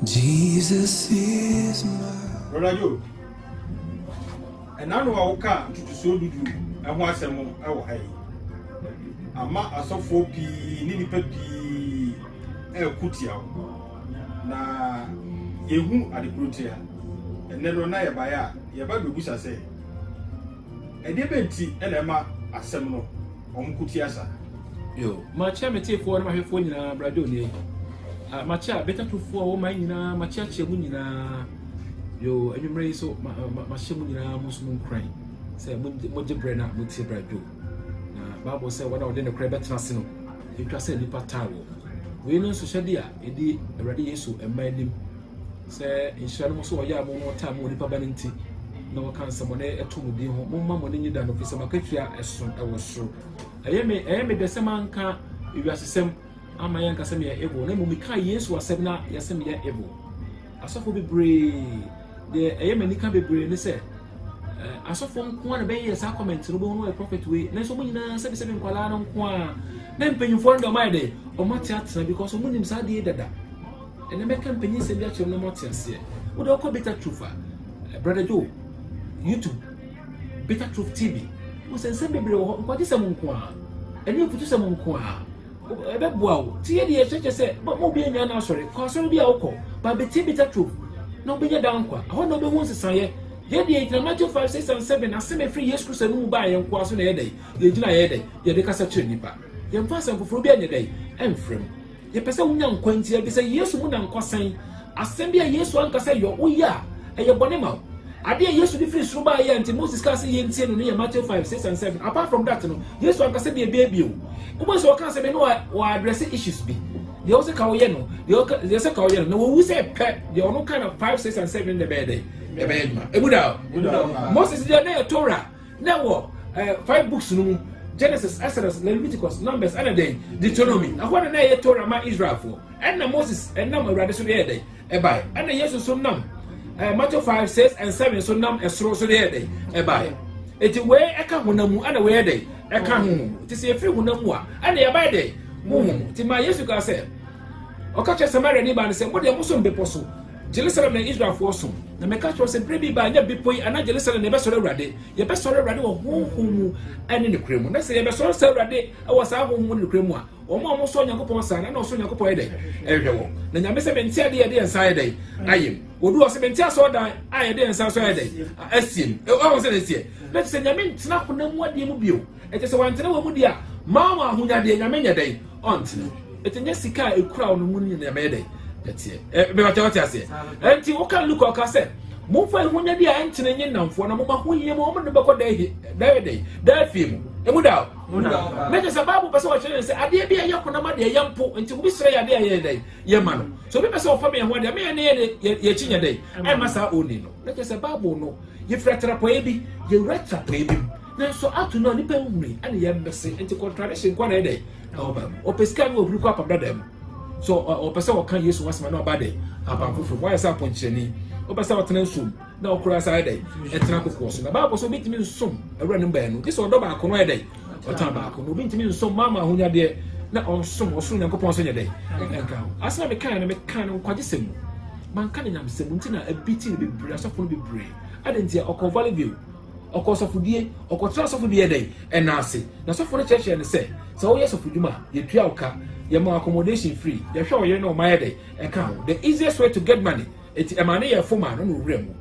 Jesus is my brother Joe. And now I can to so do and watch them out high. Ama asofo pi ni nipa pi kutia na yehu adekrotia enero na yebaya yeba begusa se edebenti elema asem no omkutia sa yo macha metefo na mahefo nyina brado ni macha better to for wo man nyina macha chemu nyina yo enwumre so mahye nyina musum kran se mo jebre na mo tie brado na Bible say wada wode ne kra betra se no etwa se nipa tawo we no so hwede a edi awrade Yesu emanim se inhyira no so oya mo no ta mo nipa baninti na wakansa mo na etomudi ho mo ma mo ne nyida no fisa makatua eson ewoso ayeme de semanka ewiasesem ama yanka se me ebo na mo mika Yesu asem na yasem ya ebo asofo bebre de ayeme nika bebre ne se asofo nko na be yesa comment no bo no prophet we na so mo nyina se be se nkwala no nko a na mpanyimfo ndo ma de o mate atena because o munim sa de dada ene me campaign se bia chem no mate ase wo do ko Better Truth brother Joe YouTube Better Truth TV wo sense bebre wo nkwade se mo nko a ene futu se mo nko a ebe boa wo tie de cheche se mo bi anya na asori ko asori bia wo ko ba Better Truth no be nya dan kwa ho no be won sesan ye de Matthew 5, 6 and 7 aseme free Yesu Kristo no ba ye nko aso na ye dai ye gina ye dai ye de kasa kire nipa ye mfa san foforo bia nya dai emfrem ye pese wunya nkwanti be se Yesu mu na nkwasan asem bia Yesu anka se yo oya eye bone ma ade Yesu di free suru ba ye anti Moses ka se ye ntie no ye Matthew 5, 6 and 7 apart from that no Yesu anka se bia bio wo so kan se me no wa address issues bi they also ka wo ye no they also ka wo ye no wo say pe they no kind of 5, 6 and 7 in the bed Ebuda Moses did na Torah na wo 5 books no Genesis, Exodus, Leviticus, Numbers and then Deuteronomy I want na Torah ma Israel for and na Moses and na Awurade so dey dey e bai and na Jesus so nam Matthew 5, 6 and 7 so nam esro so dey dey e bai eti we eka honamu ana we dey eka hu ti se free honamu a ana e bai dey mu ti ma Jesus ka say okache Samaria ni ba ne se mo dey muso mbeposo Jerusalem na Israel for so na me catch was brebi ba nya bipoi ana Jerusalem na be soro Awurade ye be soro Awurade wo honhom ane ne kremu na se ye be soro Awurade e wo sa honhom ne kremu a o mo so Nyankopon sa na so Nyankopon e dey ehwe wo na nya me se be ntia de ye de ensa e dey ayem odu o se be ntia so dan aye de ensa so e dey asiem e o se nesie na se nya me ntina honam ade mu bio e te se wantena wo mu dia ma ma ahunya de nya me nya dey ontina e te nya sika ekura wo mu ni na me dey etie be what ase enti wo kan look o ka se mo fa ehunya dia entene nye namfo na mo ma hoyie mo ne be ko da fie mu emu da me je sababu pese wo chere se ade bia ye kona ma de yampo enti wo bi sere ya de ye dai ye ma no so bi pese wo fa me ho de me ne ye chinya dai ai masa oni no me je sababu no ye fratra po ebi ye retra po ebi na so atu no ni pe humri ane ye mbese enti contradiction kwa na dai o peska no obru kwa pa da so o pese wo kan Yesu wasema na obade apanfofo why say aponcheni o pese wo tena nsum na okura sai dai etena kokko so na Bible so bitimi nsum awura ne mba no this odo ba akono e dai o tan ba akono bitimi nsum mama ahunya de na onsum oso Nyankopon so nya dai enka asna me kan kwaje semu man kan nyam semu ntina abiti ne bebre asofo no bebre adentia okọ Valley View okọ sofudie okọ tra sofudie dai enase na sofo no church ne se wo ye sofuduma ye tua oka your accommodation free. The show you know my day account. The easiest way to get money. It's a money for man no rem.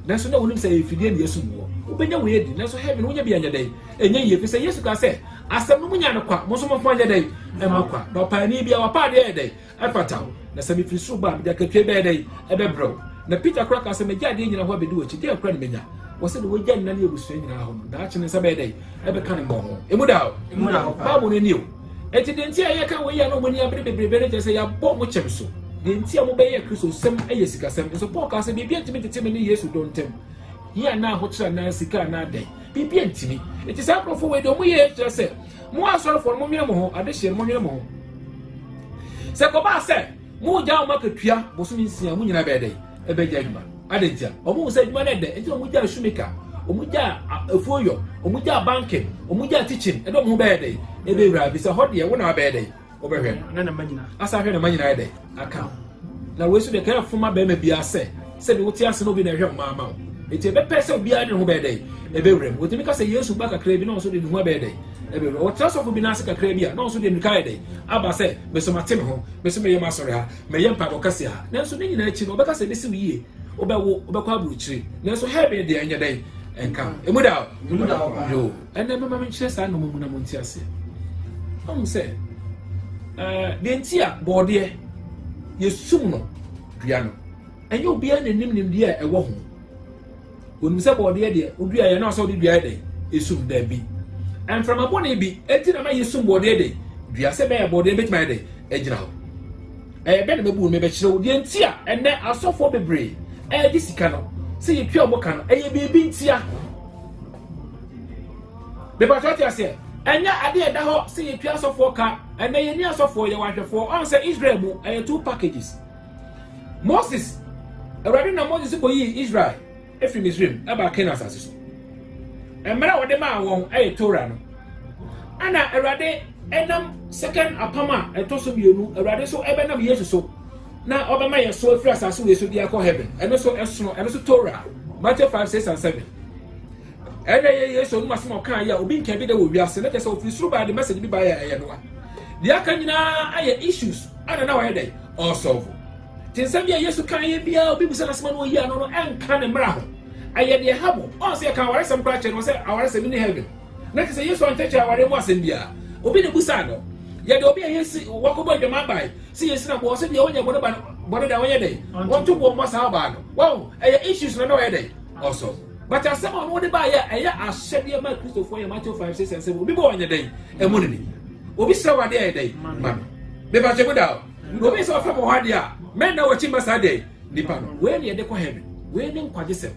That's no one say if you didn't yes more. Open your way, that's heaven when you be on your day. And you say yes, you can say. As some woman on a quack, most of my find a day. And my quack, no pioneer be our party a day. I patao. That's a bit so bad that could be a day, a bed bro. The Peter Crack as a major in what we do it. Dear friend, Mena was it the way Jan was saying in our home. The action is a bad day. Ever coming more. Imuda, Babu knew. Eti dentia ye kan we ya no mani abrebe te say ya bo mo chemso dentia mo be ye Kristo sem ayesika sem so Paul ka say bibia ntimi tete me Yesu don tem here na ho kira na sika na dai bibia ntimi eti sa profo we do mo ye kira say mo asoro for mo nwene mo ho ade hye mo nwene mo ho se ko ba say mo ja o makatua bo so nsia mo nyina be dai e be ja adwuma ade ntia o mo se adwuma na de enti o mo ja shumika omuja efuoyo omuja banking omuja teaching edo mo be dey ebe wura bi se ho de wo na be dey obehwe na manyina asa hwe na manyina dey aka na we so de kan foma be ma bia se be wote ase no bi na hwe ma ma enti be pese obi ade ho be dey e be wrem wotimi ka se Yesu ba kakra bi na so de ho be dey e be o transfer bi na ase kakra bi a na so de mika dey aba se be so matem ho be so me yema sore ha me yem pa bokase ha na so ni nyina chi no be ka se be si wiye obewo obekwa buruchiri na so he be dey anya dey enka emuda yo ene mama me chire sa no mu na monti ase say the entire body yesum no dua no enye obi a nanim dia ewo ho onum se body dia odua ye na so de dua de esum da bi and from abone bi enti na ma yesum body de dua se be body be tma de ejira ho be na mebu me be chire the entire ene asofo bebre di sika no se ye twa oboka no eye bebi ntia be ba twa ase enya ade eda ho se ye twa asofo ka ene ye ni asofo ye wahwefo on say Israel mu 2 packages Moses already na Moses ko yi Israel efrim Israel aba Canaan asase so emra wode ma won Torah no ana already enam second apama etoso bienu already so ebenam Yesu so na obama ye so afri asase we so dia ko heaven eno so esono eno so Torah Matthew 5, 6 and 7 ene ye Yesu no maso kan ya obi nka bi de wo wiase na kese ofri suru ba de message bi ba ya no dia kan nyina aye issues ana na wa dey all solve tinsam ya Yesu kan ye bia obi busa na sema no yi ano no enka ne mra ho aye de habo on se kan ware sam prache no se aware sam ni heaven na kese Yesu on teach aware mu asem bia obi ne busa no ye de obi Yesu wakobo de mabai si Yesu na bo se bia onya bodo da wonya dey won to bo mo sa ba no wow aye issues no wa dey also but as someone who buy a shady man Christopher ya Matthew 5, 6 and 7 obi bo onya dey emunini obi sra wa dey dey man be ba che buda obi so fa mo hade a men na wachi masa dey nipa no we ne de ko heaven we ne nkwaje sem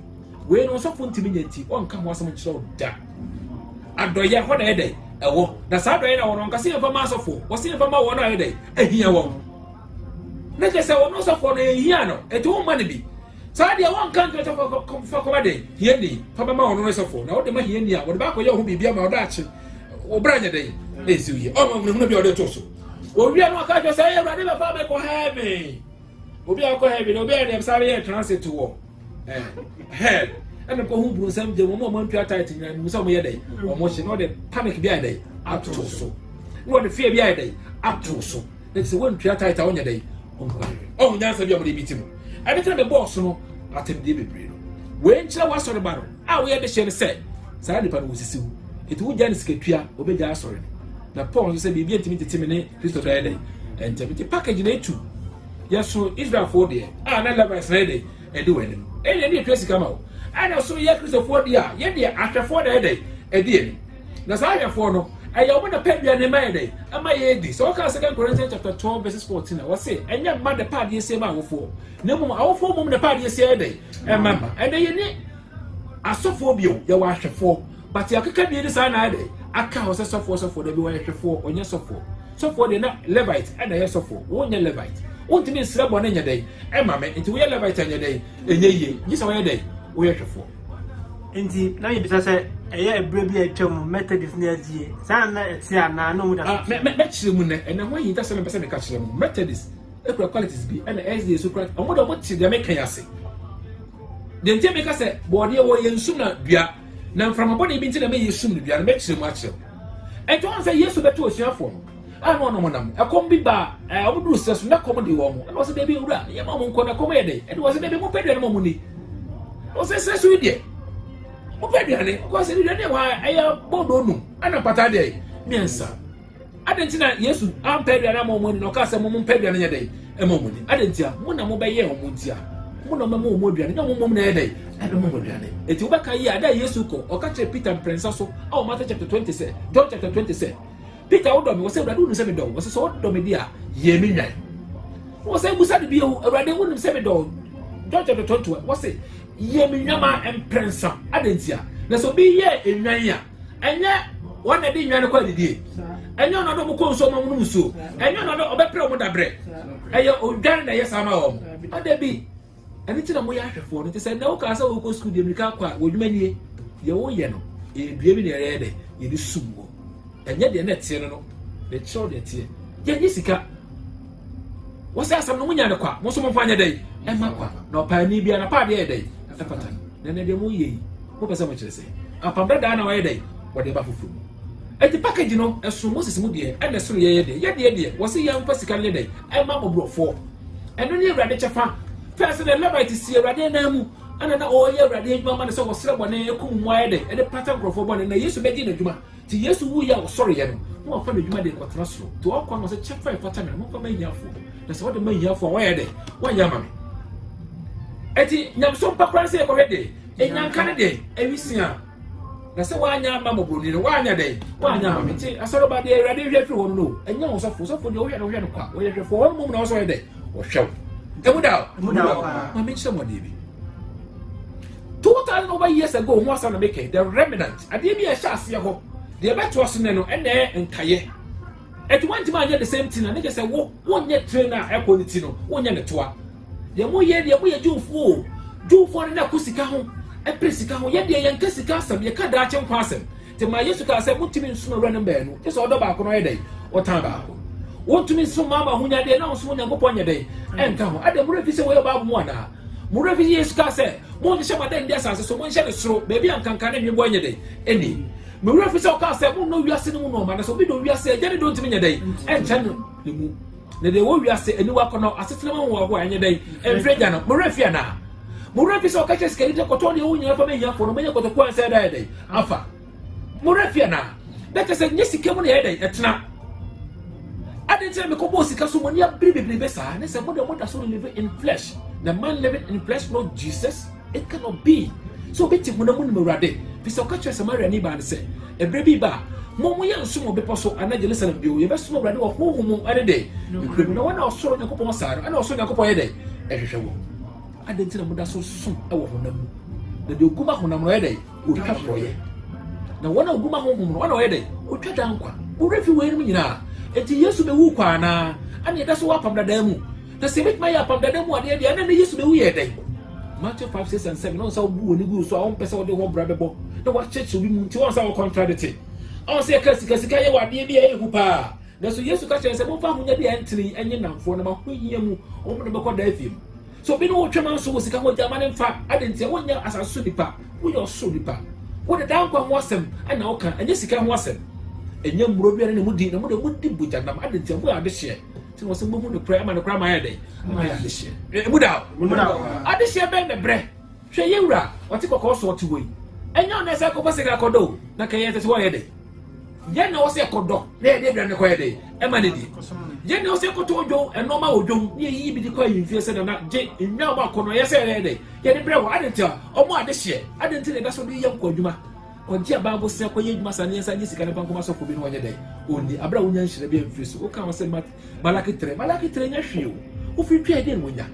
we no so fo ntimi nyanti on ka mo asem kire da adoye ho na dey ewo na sa adoye na wono nka se fa ma asofo wo se fa ma wo na dey ehia wo na je se wo no so fo na ehia no eto wo ma ne bi sa dia won kan to fa ko bade hie ni fa ba ma wono no so fo na wo de ma hie ni a wo de ba ko ye ho bibia ma wo da achi wo branya dey eziuye o ma mu bi o de to so obi anu aka jo say Awurade be fa me ko heaven obi akọ heaven obi dem sare ye transit wo hell and ko hu buru sam je mo mo ntwa tight nyan mu so mo ye dey o mo hye no de panic bi ai dey ato so no de fear bi ai dey ato so let say won ntwa tight a wonya dey o nyansa bi o mo de biti mo abi tell me boss no atem de bebre no we nkyira wasore ba no a we ye de hye ne say saa nipa no wosisi wu etu ugya ne sikatua obeja asore na Paul say bibia ntimi teteme ne Kristo da dey entemiti package na etu yeso Israel for there na Levites na dey edi wani ene ne twesi kama o ana so ye Kristo for there ye de ahwefo da dey edi eni na saa ahwefo no aya omo na pedua ne mai dey ama ye di so ka 2 Corinthians chapter 12 verses 14 we say enya ma de pad ye se ma awofo na mum awofo mum de pad ye se dey mama ene ye ni asofo bio ye wa ahwefo but ya keka bi ni saa na dey aka ho se sofo da bi wa ahwefo onye sofo de na Levite and na ye sofo wonye Levite wontimi nsira bo na nya dey mama nti wo ye Levite anya dey enye ye nyi sa wo ye dey wo ye ahwefo nti na ye bisa se eye ebre bi atwam Methodist na agie saa na etia na no mu da me chire mu ne na ho yin ta se me pese me ka chire mu Methodist ekura qualities bi na SD so kura omo do mo ti de me kan ase de ntia me ka se bo de wo ye nsum na dua na from abode bi nti na me ye sum dua na me chire mu a chire ento on say Yesu beto osiafo no no monam akom bi ba omo duru sesu na kom de wo mo no se de bi wura ye ma mo nko na kom ye de e wo se de bi mo pedua na mo ni o se sesu de mo pedua ne ko se de ne wa aya bodo nu ana pata de miensa adentina Yesu am pedua na mo ni no ka se mo pedua na nya de e mo ni adentia mo na mo be ye mo ntia mo na mo mo aduane na mo na ye de e mo aduane eti wo ba ka yi ada Yesu ko o ka che Peter prensa so o Matthew chapter 27 John chapter 27 Peter wodo me wo se Awurade wo se me do wo se so do me dia ye me nwan wo se busa de bi Awurade wo se me do John chapter 21 wo se ye me nwan prensa adentia na so bi ye enwan ya enye won na di nwan ko adidie enye no do mo ko nso mo no muso enye no do obepre mo dabre eye odwan na ye sama wo adabi ani tina mo ya hwefo no te se na wo ka sa wo ko school de mika kwa wo dwumanie ye wo ye no e dua bi na ye de ye di sumwo enye de na tie no de cho de tie ye ni sika was asam no munya ne kwa mo so mo fanya dai e ma kwa na opani bia na pa de dai afata na ne de mo yi mo pesa mo kire se apamba da na wa dai wo de ba fufu e di package no eso Moses mu de e na so ye de wo se ya mfa sika ne dai e ma mo brofo eno ne Awurade chefa first the Levite see Awurade na mu ana na o ye Awurade adwuma ma ne so wo sere bone ekum mo ye de e de pattern brofo bone na Yesu be di na adwuma ti Yesu wu ya wo sore ye no mo fa na adwuma de ko transfer to o kwa no se chefa e pattern na mo fa ma yafo na se wo de ma yafo wo ye de wo ya ma me eti nyamso pakran se ko hede enyanka ne de ewisia na se wanya ma mobroni no wanya de wanya ma meti asoro ba de Awurade hwe firi wono no enya wo sofo de wo hwe no kwa wo hwe fo wo na wo so de wo hwe emuda ma me chemo de bi 2000 over years ago mo asa na make the remnant ade bi a sha ase ho de beto so ne no ene enkaye eti wanti ma anya the same thing na ne say wo nye trainer equality no wo nye ne toa de mo ye jufo na kusika ho e presika ho ye de yen kasika asem ye ka da ache nkwa asem te ma Yesu ka say mutimi nso no rene ba no so odo ba ko no ye dai o tan ba ko wotumi nso mama hunya de na nso Nyankopon nye dai enka ho ade mo refi se wo ye ba mo ana mo refi Yesu ka say mo je shema de ndia asase so mo nche ne soro bebi ankanka ne nwebo nye dai eni mo refi se o ka say mo no wiase ne mo no ma na so bi do wiase je ne do ntimi nye dai encha no ne mu ne de wo wiase eni wa ko no asetele mo wo ho anye dai enfreja no mo refi ana Murafi so kache skeli de kotoni unya fa me yafo no me koto kwa nsa da dai afa Murafi na that is nyesi kemu ne dai etna adente me ko bosi kaso mo nia bribe besa ne se mo da so live in flesh the man living in flesh not Jesus it cannot be so beti mo na mo ni Awurade fi so kache Samaria ni ba ne se ebre bi ba mo ye nso mo bepo so ana Jerusalem bi o ye beso Awurade wo ho mo ade dai na wana osoro Nyankopon sare ana osoro Nyankopon ye dai ehwehwe wo adentina muda so sum ewo honam na de oguma honam no yedai otwa proye na wona oguma honam no wana yedai otwa dankwa wo refi we ni nyina enti Yesu be wu kwa na ana yeda so wapam dada mu na se met ya pam dada mu ade de ana Yesu be wu yedai Matthew 5, 6 and 7 no sa bu oni gu so awon pese wo de ho bra bebo na wa church obi mu nti won sa wo contradict on se kasika ye wade bi e hu pa na so Yesu ka chere se mo fa hunya bi antini enye namfo na ma hoyia mu o mo de beko da afim so be no twema so sika ho jama ne mfa adentia wonya asaso nipa wo yo so nipa wo de dan kwa ho asem ana wo kan anya sika ho asem enya muro bi ne mudi na mo de buja nam adentia wo ade hye ti wo se mo hu ne prayer ma ne kra ma ya de ma ya de hye muda ade hye be ne bre hwe yewura wote kokko so wote woi enya na se ko basika kodo na kan yete wo ye de ye na wo se kodo na ye de ne ko ye de e ma ne di je ne o se koto ojo enoma ojo ni yi bi di kwa yimfie se na je nya ba kono ye se re de ye de bre wo adentia omo adehye adentia da so bi ye nkwa adwuma oje ababo se kwa ye adwuma sane sa ni sika ne banko maso ko bi no onye dai oni abra wonya nhire bi amfie so o kan se malaki 3 nya hwe o fi twa de no nya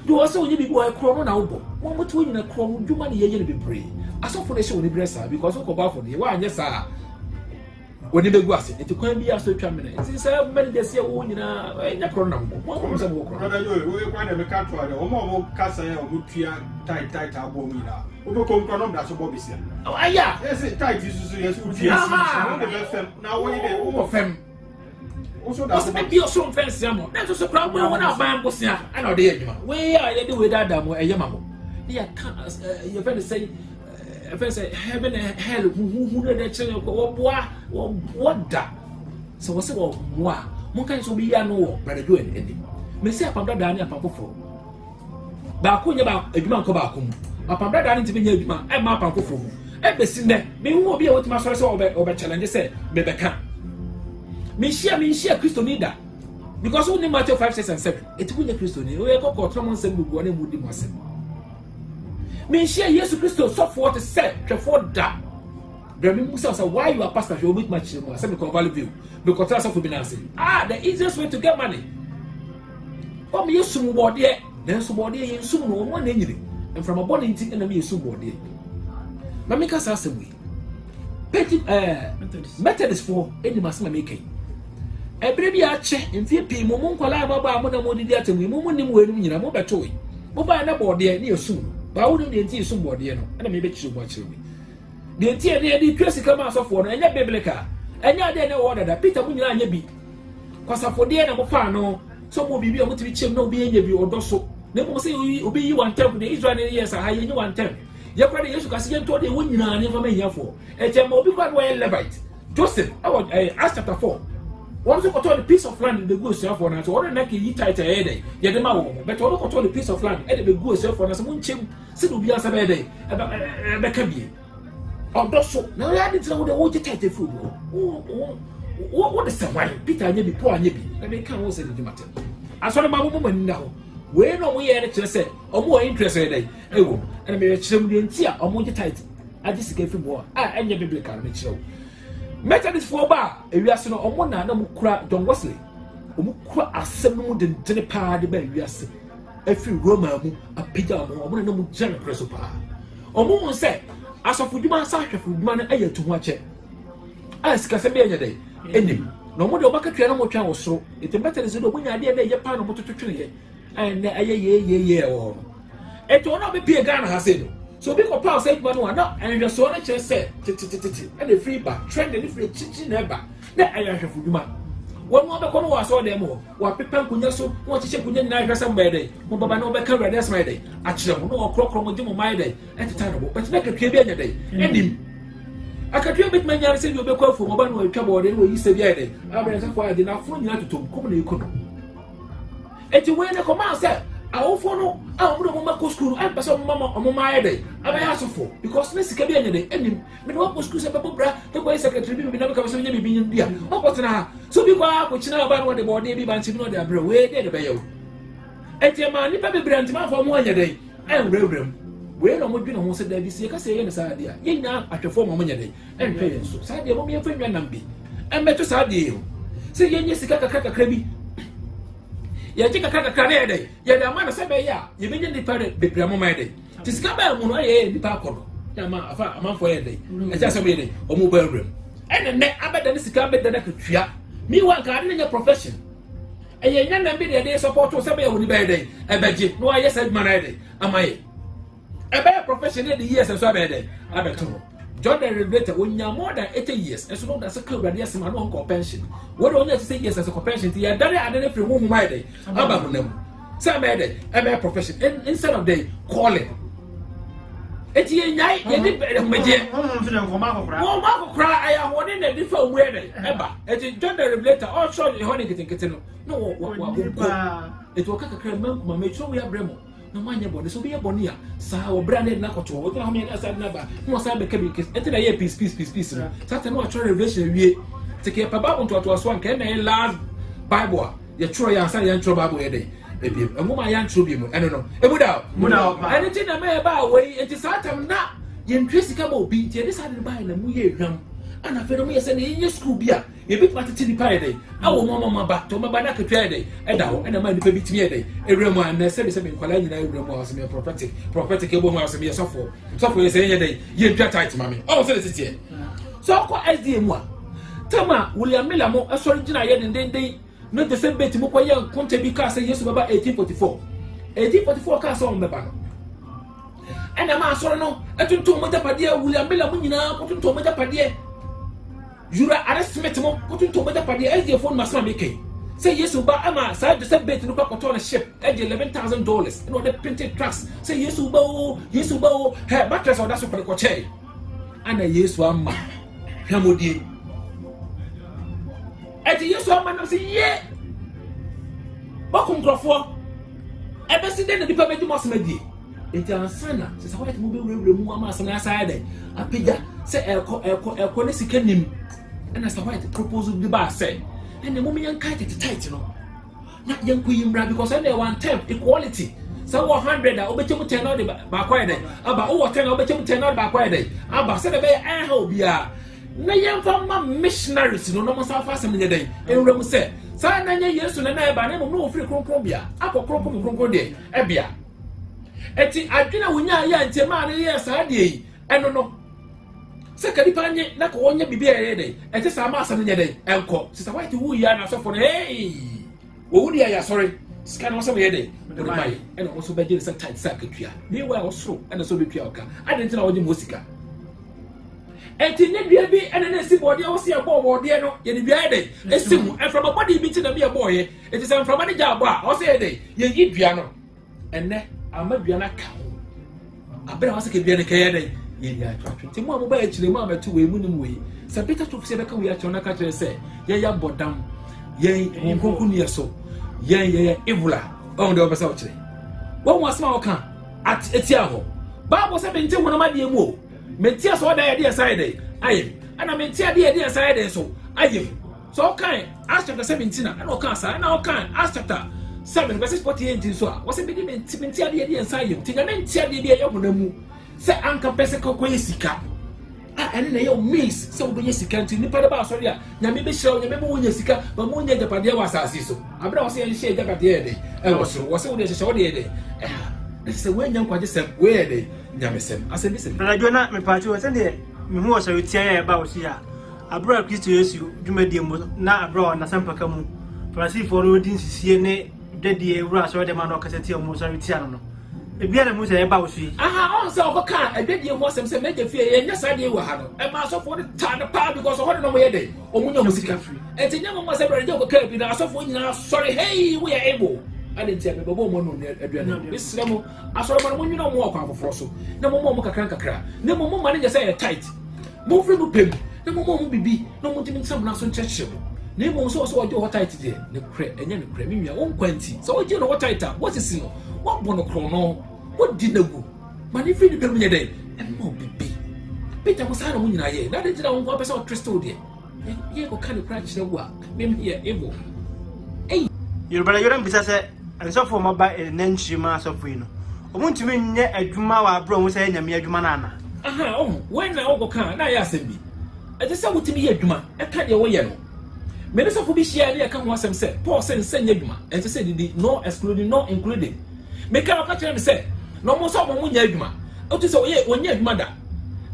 do o se onye bi bo e kro no na wo bo mo mo to nyina kro no dwuma ne ye ye ne bi pre asofo ne hye oni bre sa because o ko ba fo ne wa anye sa woni be guase enti kwan bi aso twa mena enti se mena de se wo nyina enya kro na mo mo se mo kro brother yo we kwa na me ka to ade o mo kasa ya o tua tight abo mi na o be ko no da so bo bisia aya yes tight susu yes o tua si o de be fem na wo yi de o fem o so da so bi o so fem sia mo na so kra mo na ban bo sia ana o de adwuma we ya ye de we da mo eye ma mo ya kan you friend say if I say heaven and hell, who the children of what da? So what's about moi? Monka so be ya no, but I do it. Messi upon that Daniel Papa for Bakunya about a man cobakum. Upon that Daniel to be near man, and my Papa for every sinner. Me won't be able to master over challenge, say, Bebeka. Me share Christo neither. Because only Matthew 5, 6 and 7. It will be Christo. We go call someone send me one and would be myself. Me share Jesus Christ so for to say for that. The Musa say why you are pastor you meet my children. I say because value view because that's for binance. The easiest way to get money. But me use some body then some body in some no one anything. And from a body thing and me use some body. Na me ka say we. Petty Methodist for any masma making. Every bi ache mfie pi mo nkwala baba mo na mo didi atemu mo nim wenu nyina mo beto we. Mo ba na body ne yesum. Ba wo dem de nti yesum body no. Na me be kire mo akire we. De nti e de twesi kama asofo no enya biblical. Enya de ne wo dada Peter mo nyina anya bi. Kwasafo de na mo fa no so mo bibi o mo tibi chem na obi enya bi odo so na mo say obi yi one time the Israel yes ha ye one time ye kwa de Yesu kasi ye to de won nyina ne fa ma hiafo e che ma obi kwa no ye Levite Joseph Acts chapter 4 one so got the piece of land the go self for na so one na ke yi title e dey ye de ma wo but one got the piece of land e dey go self for na so mo nchem se do bia sa be dey e ka bi odo so na ya de tira wo de wo je title food what is the why Peter anya bi Paul anya bi na me kan wo se de matter aso na ma mo mo nna ho we no mo ye ne kire se o mo interest e dey e wo na me kire mu de ntia o mo je title agi sika fi bo anya biblical me kire wo Methodist for ba ewiase no omo na mu kura John Wesley omo kura asem no mu de dene pa de ba ewiase afi Roma mu apija omo na mu jere preso pa omo mo se asofuduma sa hwefuduma na ayetu ho ache asika se be nyede enim na omo de obakatwa na mo twa wo so ete Methodist do munya de ye pa no mo tototwe ye na aye wo eto na be pie Ghana ha se no so be ko Paul say man na and the so na che say and the free back trend the free chichi na ba na ayahwefuduma won mo be ko no wa so dem ho wa pepa kunya so wo chiche kunya na hwesa mba dey mo baba na be ka ready smile dey a kire mo no okrokro mo dimo mai dey etita no but na katwa bi anya dey enim akatwa bit manya say you be ko afu mo ba no atwa bo dey no yi se bi dey abere say for dey na fo nyina totom kom na ikono eti we na ko ma say awofo no awodo mo mako school I person mama omo mai dey abaya asofo because na sika bi anya dey enim me no mako school say papa bra the boy secretary bi na be ka so nya bi bia opotena so bi kwa ko china ba no de body bi ban ti no de abre we dey be yew enti ma ni pa be brand ma fo mo anya dey enwrewrem we no mo dwene ho se da bi se ka se ye ne sa dia ye nya atwefo mo nya dey enhwe ye so sa dia mo me fa nwa nam bi embeto sa dia se ye nya sika kakra bi ya tika kaka na ede ya da ma na se be ya ye benye ni pare be bramo ma ede ti sika ba mu no ye ni pa kodo ya ma afa amanfo ede e ja se be ede o mu ba wrem ene ne abeda ni sika be da na katwa mi wa ka na nya profession e ye nya na be de support o se be ya woni ba ede e beje no aye se ma na ede amaye e be profession ede years so be ede abeto John the Revelator onya more than 80 years and so no that secret radio asema no on pension what onya to say yes as a pension ti ya dare adene free wo mu mai dey aba munam say me dey e profession instead of they calling eti ye nyai ye di meje wo ma ko kra aya ho ne na di fa mu dey eba eti John the Revelator all show the honey keten no wo eti o kaka kra man kuma me tro we abremo no manya body so be body ya sa o branded na koto o na me na sa na ba no sa be kebi kis enti na ye peace sata no atro revelation wie teke pa ba onto ato aso anka na last bible ya tro ya sa ya tro bible ye dey ebi emuma ya tro bi mu eno no ebuda anything na me ba we enti sata na ye ntwesi ka ba obi tie de sa de ba na mu ye hwam ana fe no me se na ye school bia ye bi patete ni pa ye dey awo mama ba to maba na katwa ye dey eda ho ena ma ni pa bi timi ye dey ewremu an na se be nkwala nyina ewremu aso me prophetic ebo mu aso me sofo ye se ye dey ye ntwa tight mame o se le tie so ko SDM a tama William Miller mo asori gina ye den no de se beti mo ko ye konta bi ka se Yesu baba 1844 ka so on beba no ena ma asori no etuntu mo japade William Miller mo nyina ko tuntu mo japade Jura arrestment mo ko tuntu mo japade SDM phone masama make say Yesu ba ama sa de se beti no ko to na ship e $11,000 no the printed tracks say Yesu ba o he mattress oda so ko che ana Yesu amma hwamodie eti Yesu ama na say ye bakum krofo ebe si de na dipa beji mo asmadi eti ansana se sa wa eti mo be wure mu ama asana asa de apija se eko ne sikanim ana sa wa eti proposal di ba say ene mo yan kai tight no na yan ku yimra because ene one time equality so 100 a obetemu 10 na de ba kwa de aba o 10 na obetemu 10 na ba kwa de aba se de be ha obia na yan fa ma missionaries no mo sa fa asem nye den enwura mu se sa na nye Yesu na na ba na mo no free kronkron bia akokron kronkron de e bia eti adwena wonya ya ntema na ye sa de yi eno no se kadipa nye na ko wonya bibia ye de eti sa ma asem nye den enko sister white wu ya na so for hey wo wu dia ya sorry scan no so ye de o de mai eno so be je se tight sack tua ni wa o so eno so be tua oka adentina wo je mosika enti ne dua bi ene na si body wo se ebo body no ye de dua de esimu e from body bi ti na bi ebo ye enti se from ne ja abo a wo se de ye yi dua no ene amadua na ka ho abere wo se ke dua ne ka ye de ye dia twatwe ti mo ba akire mo ametu we mu ni mu we se beta to se be ka we akire na ka kire se ye ya bodam ye nkonku ni so ye evula on de obesa wo kire wo asma wo kan at etia ho Bible say mente wona ma de mu o mentia so da ye side aye ana mentia de ye side so aye so kan Acts chapter 17 na o sa na o kan Acts chapter 7 verse 48 so a wo say be de mentia de ye side ti na mentia de ye wona mu se anka pese ko sika ene na ye miss se wo be sika nti nipa de ba so ya nyame be hira nyame mo nya sika ba mo nya japade wa asase so abra wo say ye share japade ye de wo so wo say wo de hye wo de ye de se we nya nkwaje sem we ye de nyame sem ase bi se radio na me pacho we se de me hu o so tia ya ba wo si ya abra Kristo Yesu dwumadie mu na abra na sampaka mu Francis for odin sisie ne dede ewura so de ma no kaseti mu so tia no ebia na mu se ba wo si aha on se okoka edede mu asem se meje fie ye nya sa de wa ha no e ma so for the tan pa because ho de no mo ye de omunya mu sika free enti nya mo se bra de okoka bi na so for nyina sorry hey we are able ade ntia be bobo mo no aduane bisira mo asoro mo nwina mo okwa afoforo so na mo kakra na mo ma ne je say tight mo free mo pem na mo bibi na mo timi nsam na so ncheche na mo so oje ho tight de ne kre enye ne kre mi nwa won kwanti so oje no ho tight what is no what bono kro no what di nagu ma ne free pem nye de e mo bibi Peter mo sa na mo nyina ye na de jira won ko pesa o crystal de ye ko kan kra chire wo a mem here ebo Yoruba yoram bisa se enso for maba enanchi ma so for no omuntumi nye adwuma wa abro mo se nyame adwuma na ana aha when na ogo kan na ya asem bi e je se wutimi ye adwuma e ka de wo ye no me ne so for bi share ne ka ho asem se Paul se nsenya adwuma e se didi no excluding no including me ka ka kire me se no mo so mo nya adwuma o ti se wo nya adwuma da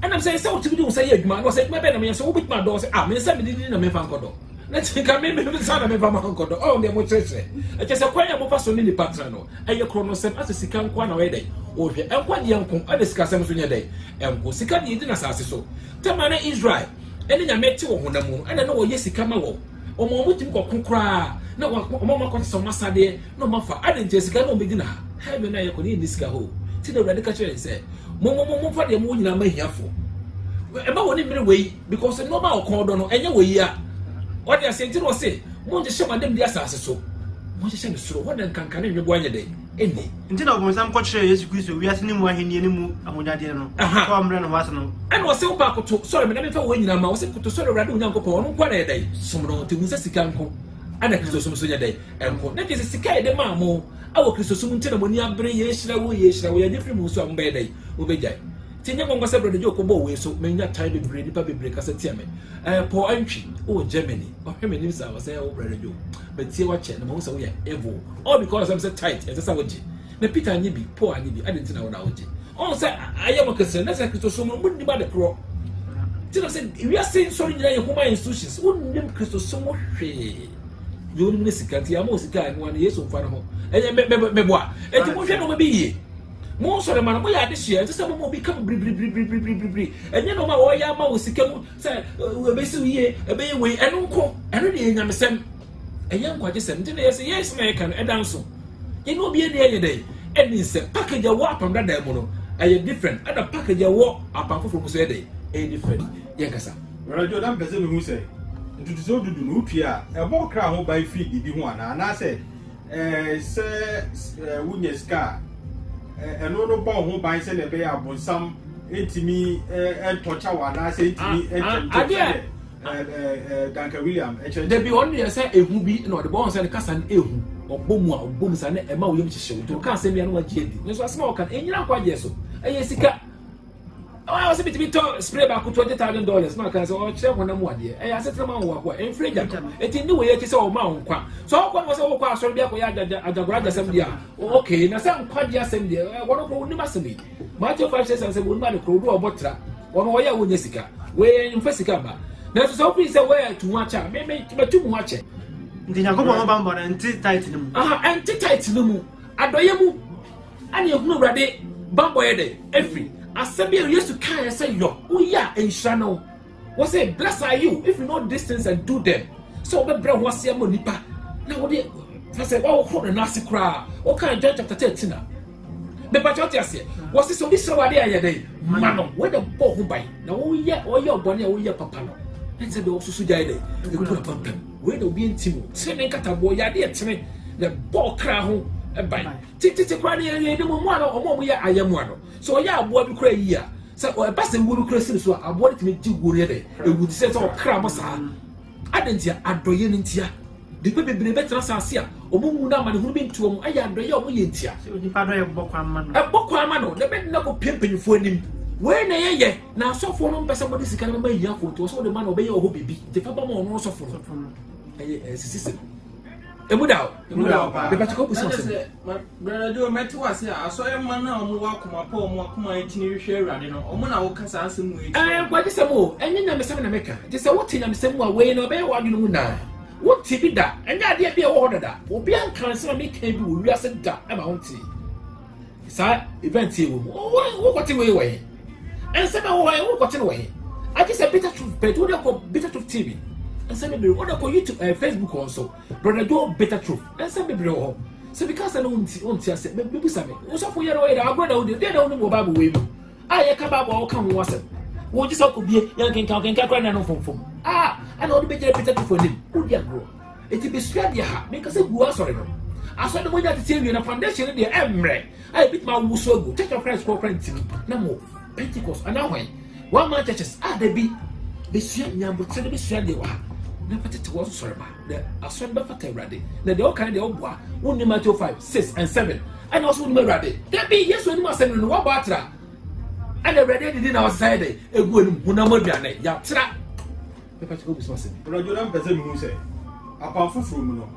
enam se wutimi di wo se ye adwuma no se me be na me so wo bitma do se me se me didi na me fa nkodo na tika me sana me fa ma nkodo o de mo chese e che se kwanya mo fa so ni patra no eye kro no sem asika nkwa na we dey o hwe enkwa de enko ade sika sem so nya dey enko sika de di na sase so tamana Israel ene nya meti wo honamu ene na wo ye sika ma wo o mo mutim ko konkra na o mo ma ko so masade no ma fa ade nche sika no be di na ha be na ye ko ni sika ho ti na urade ka chere se mo fa de mo nyina ma hiafo e ma woni mere wei because no ma o kon do no enye wei ya what they say to say mo je shema dem dia asase so mo je shema suro what dem kankane nwe boanye dey eni nti na obo sam ko chere Yesu Kristo wi ase ni mu ahenie ni mu ahonyade no ko amre no wase no and wo se opa koto sorry me na me fa wo nyina ma wo se koto sorry urade unyankopon ono kwa na dey somno te mu se sika nko ana Kristo sum so nya dey enko na ke sika e de ma mo awo Kristo sum nti na mo ni abre ye hira wo ye different mu so am be dey wo be jai tinya ngo se brother Joko bo we so menya time bebre nipa bebre kasa tia me Paul Antwi o Germany o hwe me sa was say o brother Joko but tie wa che na mo say we evil all because I'm so tight as say woji na Peter anyi bi Paul anyi bi adenti na wo na woji on say ayam kase na say Kristo so mo ndi ba de pro tina say we are saying sorry nyina ye human institutions wo ndim Kristo so mo hwe yo ni sikati amo sika anwa na Yesu mfa na ho enye me boa enti mo hwe no me bi yi mo so man mo ya de hye enti se mo bi kam bri enye no ma wo ya ma wo sika mu se we be si wiye e be we eno nko eno de nyame sem enye nkwaje sem enti na yes na kan edan so ye no bi e de enye dey eni se package wo apam da da mu no e different ada package wo apam fofo mu so e dey e different ye kasa radio dan pese me hu se ntutu so dudu no tua e bo kra ho ban fi didi ho ana na se wunya ska eno no bo ho ban se na be ya bonsam etimi entocha wa na se etimi Danka William there be one year say ehu bi no the bon say kasa na ehu obomu a obom sa na e ma wo yem hyehye to kan se bia no wa giedi nso asema o kan enyina kwaje so eye sika I was a bit to spray back $20,000. No, because I check on them one year. I said to my work, and free jam. It in the way it is all mountain. So what was all quite sorry at the Grad Assembly? Okay, now some quite assembly. One of the Massimi. Matthew 5 says, I said, we'll manage to do a botra. One way with Jessica. Where in Fessicaba. Now, so please aware to watch out. Maybe too much. The Yakoba Bamba and Titan. And Titan. I do you and you know, ready. Bambo every. Asabi used to kind of say, yo, oh yeah, and Shano. Was say, blessed are you if you know these things and do them. So the brother was here monipa. Now what they say, oh, hold a nasty cry. What kind of John chapter 13? The patriotic say, was this so this so idea day? Man, where the ball who buy? Now, oh yeah, oh yeah, bonny, oh yeah, papa. And said also Sujay, you put upon them. Where the being Timo, sending Cataboy, idea to me, the ball crown. By Titi crying, one or more, I am one. So, yeah, boy, we cry here. So, a person would cry, so I wanted to make you worry. It would set all cramasa. I didn't hear, I do you in tia. The people be better as I see. Omuna man who been to him, I am the young tia. A Bokramano, the men not pimping for him. When I ye, now so for no somebody can remember young photos, so the man obey your hobby. The papa more also from a system. Emuda, the Bataco is brother. Do a matter was here. I saw a man now who walk my poor, more itinerary share, and Omana will cast us in way. What is a more? And then I'm a 7 America. Just a what in I'm saying, way no bear what you know now. What TV that? And that idea be ordered that. Will be uncancelled, make cable, we are sent that amount. Sir, events here. What away? And somehow I got away. I just a bitter truth, but what I call bitter truth TV. And send me what I call YouTube and Facebook also. Brother Joe Better Truth. And send me below. So because I don't see, I said, maybe Sammy. Also for your way, I'll go down. They don't know Bible way. I come back or come was it. What is up with you? Young can count and can't no phone. I know the better Truth for him. Who ya grow? It will be straight your heart because it was sorry. I saw the way that tell you in a foundation in the Emre. I beat my Wusogo. Take your friends for friends. No more. Pentecost. And now when one man churches, they be the same young but tell me straight they were. Never to was sorry, the Assemble for ready. The old kind of old boy, 1 Matthew 5, 6, and 7, and also ready. There be yes when you must send in one batra. And I read it outside a good Munamodiane, Yatra. The particular was possible. But I don't present who say, apart from no.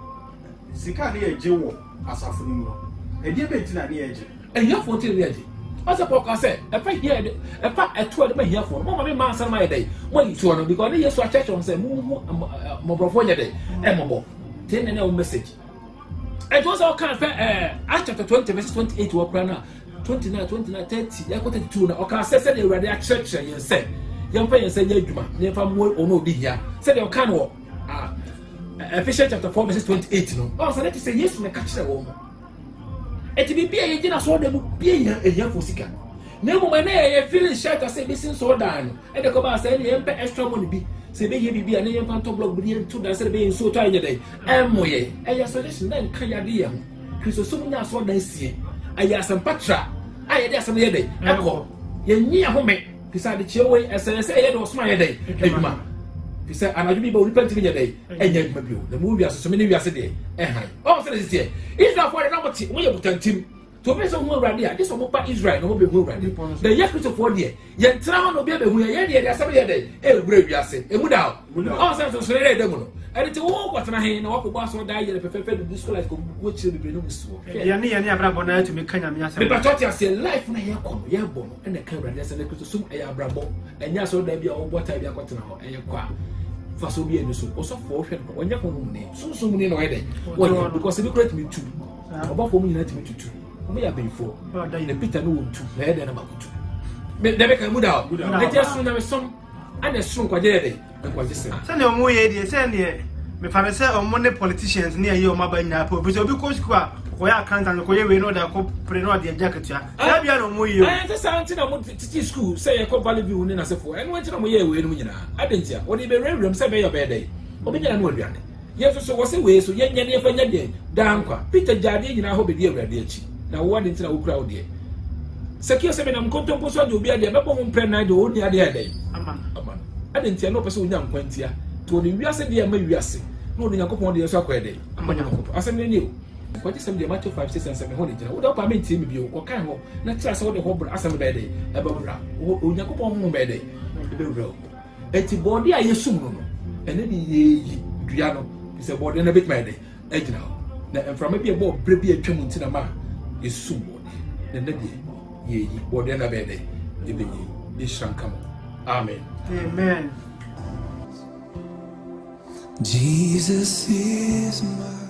Sicani a Jew as a funeral. A dear bit in an edge. And you're 14 ready. As a poker said, a fight here, a part at 12 my here for more months on my day. When you saw because they used to attach on say, Mobrofonia day, and Mobo. 10 and no message. It was all kind of Acts chapter 20, verse 28 to Okrana, 29, 30, I quoted 2 now. Okay, said they were the church and said, young players said, Yajuma, never more or no be here. Said your can walk. Ephesians chapter 4, verse 28. No, oh, so let you say yes to the catch the woman. Et to be a agent, so they would be a young Fosica. No more, I feeling shy to say this is so done. And the command said, extra money be. Say, baby, be an young panto block, be in 2 days being so tired a day. And moye, and your suggestion then, Kayadia. Christosum now so they see. I asked some patra. I had some day. Echo, ye near home, beside the chill way, as I say, it was my day. He said, and I will be repent to me a day, and yet the movie has so many years a day. Oh, so this year. It's not for another team. We have to team to make some more ready. This one about Israel, no be ready. The year of 1 year, yet Town will be able to hear some day. A brave yassin, a wood out. All sense of Sere Demono. And it's all what I hear, no boss or die in a perfect disco like which will be no so. Yani Abrabona to make Kanyam. The Patrotia say life na Yabon, and the camera, there's an equal to a Brabo, and Yaso Debia or what I got now, and your qua. For so be a so also for when you're name. So many no idea. Well, because if create me too. About for me, let me to two. We are being for. The Peter no two. The head and about two. Never can move out. Let us soon have some and a strong quadre. And what you say. Send your way, send here. Me father say on Monday politicians near your mother in Apple. But because we are can't and we know that preno the jacket. I be no more. I just something I want to teach school. Say a company view in as a four. And went to my year when I didn't hear. What if a room say your bed day? Obey and one. Yes, so was a way so young and never yet. Danqua. Peter Jardine, I hope it dear radiachi. Now one into a crowd here. Secure 7 and contemplation will be at the Babon Prenide only at the other day. I didn't tell no person young Quentia. To the Riasa dear may Riasi. No, the Uncle the Soccer day. I said, knew. What is some Matthew 5, 6, and 7 holiday? Without permitting me, or can ho, not just all the whole assembly day, about Unacopon bed. It's a body I assume, and then ye, Driano is a body and a bit mad. And from maybe a board, brave a trim in the man is soon body. Then the day, ye, body and a bed, this shall come. Amen. Amen. Jesus is my